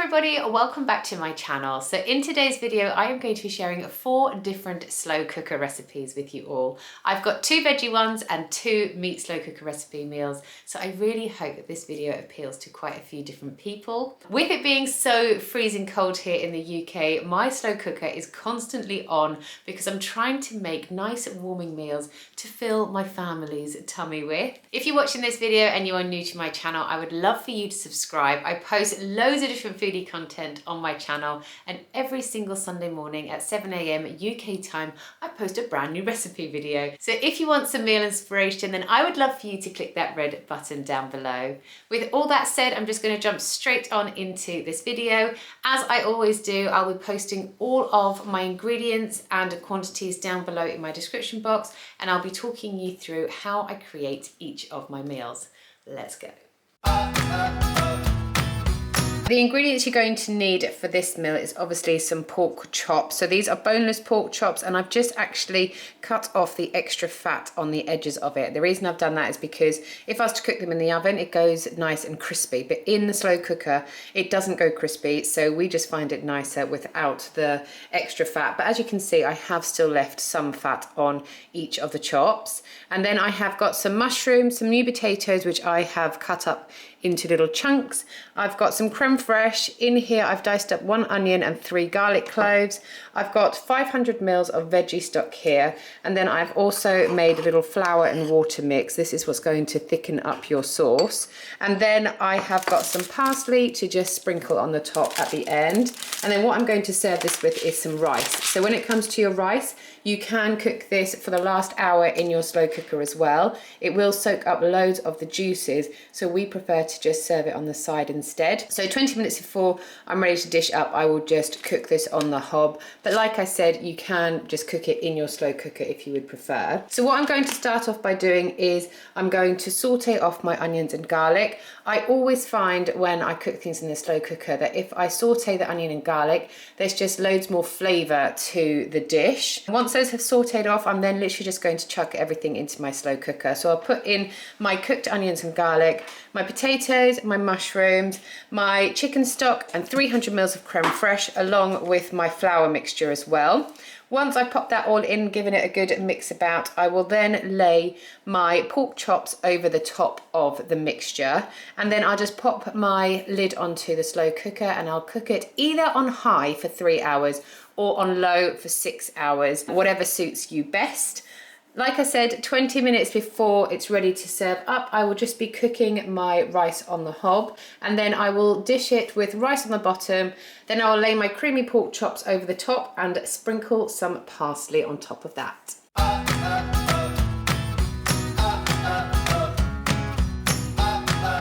everybody, welcome back to my channel. So in today's video, I am going to be sharing 4 different slow cooker recipes with you all. I've got 2 veggie ones and 2 meat slow cooker recipe meals. So I really hope that this video appeals to quite a few different people. With it being so freezing cold here in the UK, my slow cooker is constantly on because I'm trying to make nice warming meals to fill my family's tummy with. If you're watching this video and you are new to my channel, I would love for you to subscribe. I post loads of different foodie content on my channel, and every single Sunday morning at 7 AM UK time I post a brand new recipe video. So if you want some meal inspiration, then I would love for you to click that red button down below. With all that said, I'm just going to jump straight on into this video. As I always do, I'll be posting all of my ingredients and quantities down below in my description box, and I'll be talking you through how I create each of my meals. Let's go. The ingredients you're going to need for this meal is obviously some pork chops. So these are boneless pork chops, and I've just actually cut off the extra fat on the edges of it. The reason I've done that is because if I was to cook them in the oven, it goes nice and crispy, but in the slow cooker, it doesn't go crispy. So we just find it nicer without the extra fat. But as you can see, I have still left some fat on each of the chops. And then I have got some mushrooms, some new potatoes, which I have cut up into little chunks. I've got some creme fraiche. In here I've diced up 1 onion and 3 garlic cloves. I've got 500 mils of veggie stock here, and then I've also made a little flour and water mix. This is what's going to thicken up your sauce. And then I have got some parsley to just sprinkle on the top at the end. And then what I'm going to serve this with is some rice. So when it comes to your rice, you can cook this for the last hour in your slow cooker as well. It will soak up loads of the juices, so we prefer to just serve it on the side instead. So 20 minutes before I'm ready to dish up, I will just cook this on the hob. But like I said, you can just cook it in your slow cooker if you would prefer. So what I'm going to start off by doing is I'm going to saute off my onions and garlic. I always find when I cook things in the slow cooker that if I saute the onion and garlic, there's just loads more flavour to the dish. Once those have sauteed off, I'm then literally just going to chuck everything into my slow cooker. So I'll put in my cooked onions and garlic, my potatoes, my mushrooms, my chicken stock, and 300 mils of creme fraiche, along with my flour mixture as well. Once I pop that all in, giving it a good mix about, I will then lay my pork chops over the top of the mixture, and then I'll just pop my lid onto the slow cooker and I'll cook it either on high for 3 hours or on low for 6 hours, whatever suits you best. Like I said, 20 minutes before it's ready to serve up, I will just be cooking my rice on the hob, and then I will dish it with rice on the bottom. Then I'll lay my creamy pork chops over the top and sprinkle some parsley on top of that.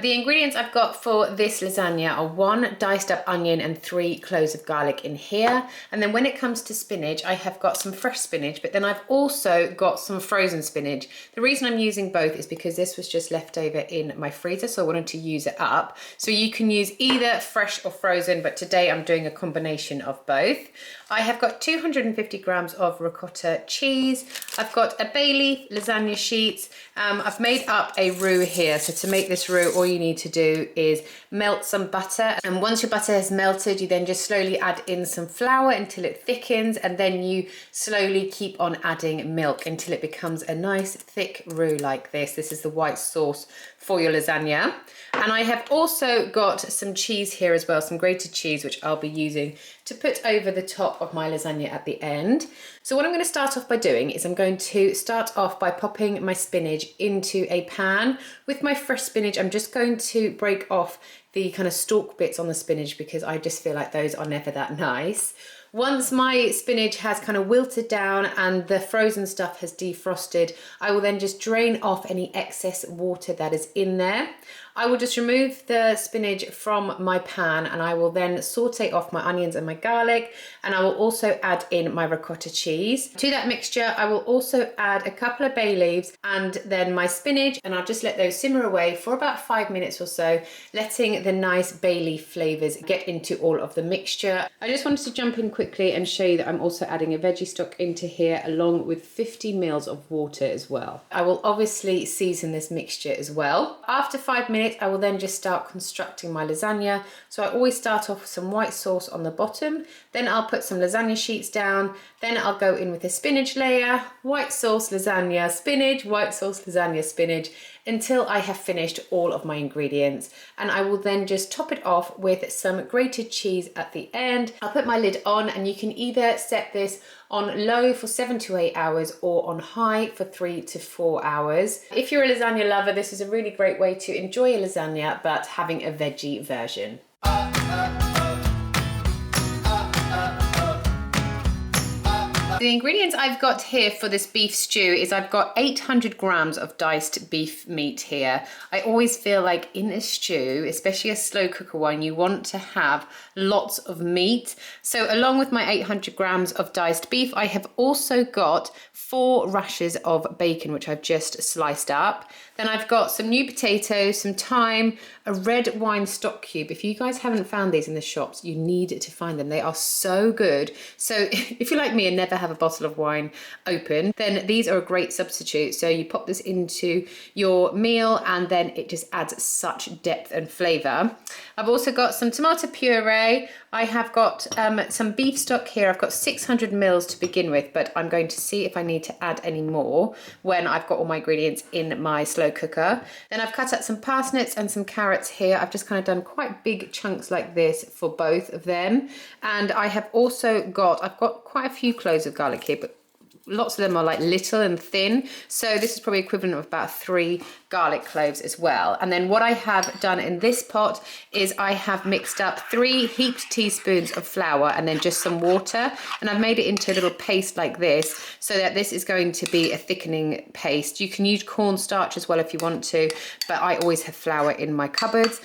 The ingredients I've got for this lasagna are 1 diced up onion and 3 cloves of garlic in here. And then when it comes to spinach, I have got some fresh spinach, but then I've also got some frozen spinach. The reason I'm using both is because this was just left over in my freezer, so I wanted to use it up. So you can use either fresh or frozen, but today I'm doing a combination of both. I have got 250 grams of ricotta cheese. I've got a bay leaf, lasagna sheets. I've made up a roux here. So to make this roux, all you need to do is melt some butter. And once your butter has melted, you then just slowly add in some flour until it thickens. And then you slowly keep on adding milk until it becomes a nice thick roux like this. This is the white sauce for your lasagna. And I have also got some cheese here as well, some grated cheese, which I'll be using to put over the top of my lasagna at the end. So what I'm going to start off by doing is I'm going to start off by popping my spinach into a pan. With my fresh spinach, I'm just going to break off the kind of stalk bits on the spinach because I just feel like those are never that nice. Once my spinach has kind of wilted down and the frozen stuff has defrosted, I will then just drain off any excess water that is in there. I will just remove the spinach from my pan, and I will then saute off my onions and my garlic, and I will also add in my ricotta cheese. To that mixture, I will also add a couple of bay leaves and then my spinach, and I'll just let those simmer away for about 5 minutes or so, letting the nice bay leaf flavours get into all of the mixture. I just wanted to jump in quickly and show you that I'm also adding a veggie stock into here along with 50 mils of water as well. I will obviously season this mixture as well. After 5 minutes, it, I will then just start constructing my lasagna. So I always start off with some white sauce on the bottom, then I'll put some lasagna sheets down, then I'll go in with a spinach layer, white sauce, lasagna, spinach, white sauce, lasagna, spinach, until I have finished all of my ingredients. And I will then just top it off with some grated cheese at the end. I'll put my lid on, and you can either set this on low for 7 to 8 hours or on high for 3 to 4 hours. If you're a lasagna lover, this is a really great way to enjoy a lasagna, but having a veggie version. The ingredients I've got here for this beef stew is I've got 800 grams of diced beef meat here. I always feel like in a stew, especially a slow cooker one, you want to have lots of meat. So along with my 800 grams of diced beef, I have also got 4 rashers of bacon, which I've just sliced up. Then I've got some new potatoes, some thyme, a red wine stock cube. If you guys haven't found these in the shops, you need to find them. They are so good. So if you're like me and never have a bottle of wine open, then these are a great substitute. So you pop this into your meal and then it just adds such depth and flavour. I've also got some tomato puree. I have got some beef stock here. I've got 600 mils to begin with, but I'm going to see if I need to add any more when I've got all my ingredients in my slow cooker. Then I've cut up some parsnips and some carrots here. I've just kind of done quite big chunks like this for both of them. And I have also got, I've got quite a few cloves of garlic here, but lots of them are like little and thin. So this is probably equivalent of about 3 garlic cloves as well. And then what I have done in this pot is I have mixed up 3 heaped teaspoons of flour and then just some water. And I've made it into a little paste like this so that this is going to be a thickening paste. You can use cornstarch as well if you want to, but I always have flour in my cupboards.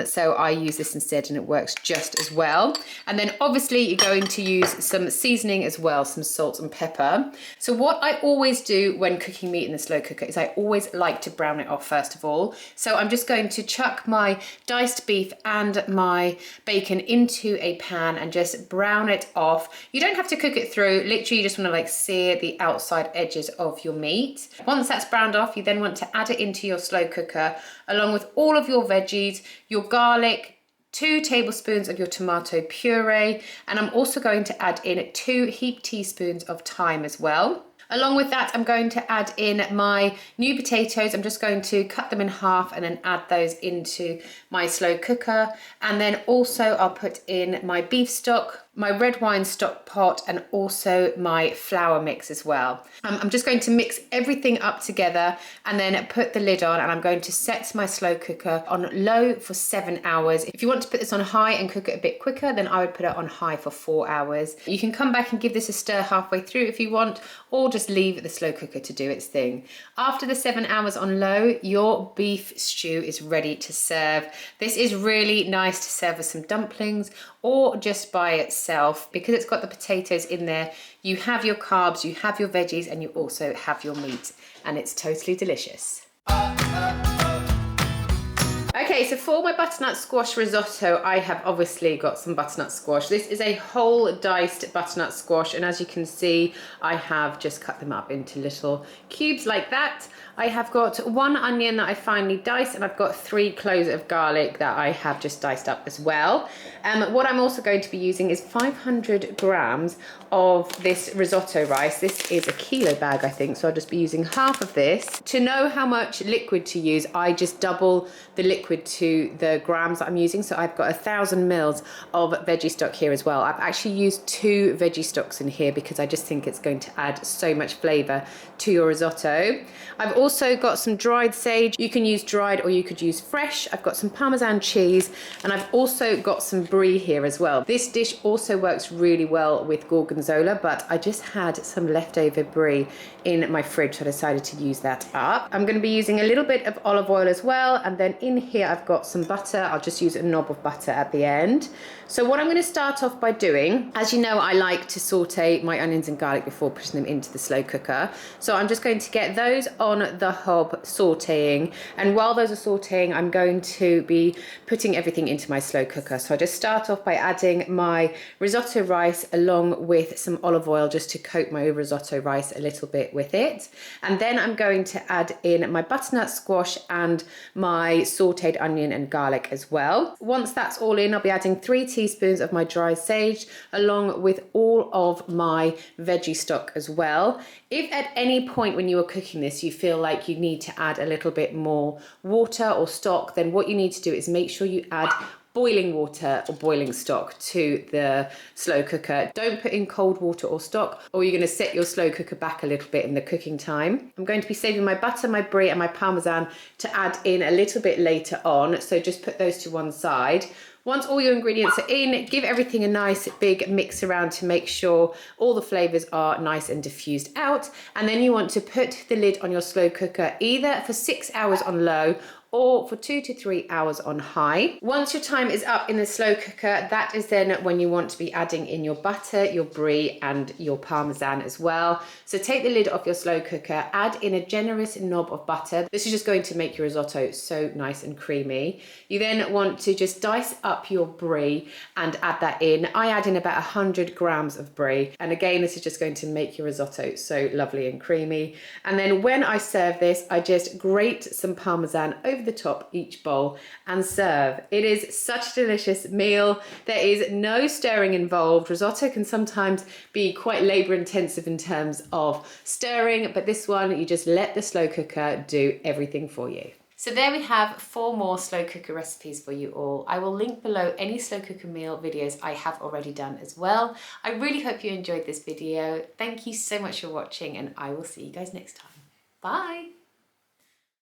So I use this instead and it works just as well. And then obviously you're going to use some seasoning as well, some salt and pepper. So what I always do when cooking meat in the slow cooker is I always like to brown it off first of all. So I'm just going to chuck my diced beef and my bacon into a pan and just brown it off. You don't have to cook it through, literally you just want to like sear the outside edges of your meat. Once that's browned off, you then want to add it into your slow cooker along with all of your veggies, your garlic, 2 tablespoons of your tomato puree, and I'm also going to add in 2 heaped teaspoons of thyme as well. Along with that, I'm going to add in my new potatoes. I'm just going to cut them in half and then add those into my slow cooker. And then also I'll put in my beef stock, my red wine stock pot, and also my flour mix as well. I'm just going to mix everything up together and then put the lid on, and I'm going to set my slow cooker on low for 7 hours. If you want to put this on high and cook it a bit quicker, then I would put it on high for 4 hours. You can come back and give this a stir halfway through if you want, or just leave the slow cooker to do its thing. After the 7 hours on low, your beef stew is ready to serve. This is really nice to serve with some dumplings or just by itself, because it's got the potatoes in there. You have your carbs, you have your veggies, and you also have your meat, and it's totally delicious. Okay, so for my butternut squash risotto, I have obviously got some butternut squash. This is a whole diced butternut squash, and as you can see, I have just cut them up into little cubes like that. I have got 1 onion that I finely diced, and I've got 3 cloves of garlic that I have just diced up as well. What I'm also going to be using is 500 grams of this risotto rice. This is a kilo bag, I think, so I'll just be using half of this. To know how much liquid to use, I just double the liquid to the grams that I'm using. So I've got 1,000 mils of veggie stock here as well. I've actually used 2 veggie stocks in here because I just think it's going to add so much flavour to your risotto. I've also got some dried sage. You can use dried or you could use fresh. I've got some Parmesan cheese, and I've also got some brie here as well. This dish also works really well with gorgonzola, but I just had some leftover brie in my fridge, so I decided to use that up. I'm going to be using a little bit of olive oil as well, and then in here I've got some butter. I'll just use a knob of butter at the end. So what I'm going to start off by doing, as you know, I like to saute my onions and garlic before putting them into the slow cooker. So I'm just going to get those on the hob sauteing, and while those are sauteing, I'm going to be putting everything into my slow cooker. So I just start off by adding my risotto rice along with some olive oil just to coat my risotto rice a little bit with it. And then I'm going to add in my butternut squash and my sauteed sauteed onion and garlic as well. Once that's all in, I'll be adding 3 teaspoons of my dry sage along with all of my veggie stock as well. If at any point when you are cooking this you feel like you need to add a little bit more water or stock, then what you need to do is make sure you add boiling water or boiling stock to the slow cooker. Don't put in cold water or stock, or you're going to set your slow cooker back a little bit in the cooking time. I'm going to be saving my butter, my brie and my parmesan to add in a little bit later on, so just put those to one side. Once all your ingredients are in, give everything a nice big mix around to make sure all the flavours are nice and diffused out. And then you want to put the lid on your slow cooker either for 6 hours on low or for 2 to 3 hours on high. Once your time is up in the slow cooker, that is then when you want to be adding in your butter, your brie and your parmesan as well. So take the lid off your slow cooker, add in a generous knob of butter. This is just going to make your risotto so nice and creamy. You then want to just dice up your brie and add that in. I add in about 100 grams of brie. And again, this is just going to make your risotto so lovely and creamy. And then when I serve this, I just grate some parmesan over the top each bowl and serve. It is such a delicious meal. There is no stirring involved. Risotto can sometimes be quite labor intensive in terms of stirring, but this one you just let the slow cooker do everything for you. So there we have 4 more slow cooker recipes for you all. I will link below any slow cooker meal videos I have already done as well. I really hope you enjoyed this video. Thank you so much for watching and I will see you guys next time. Bye.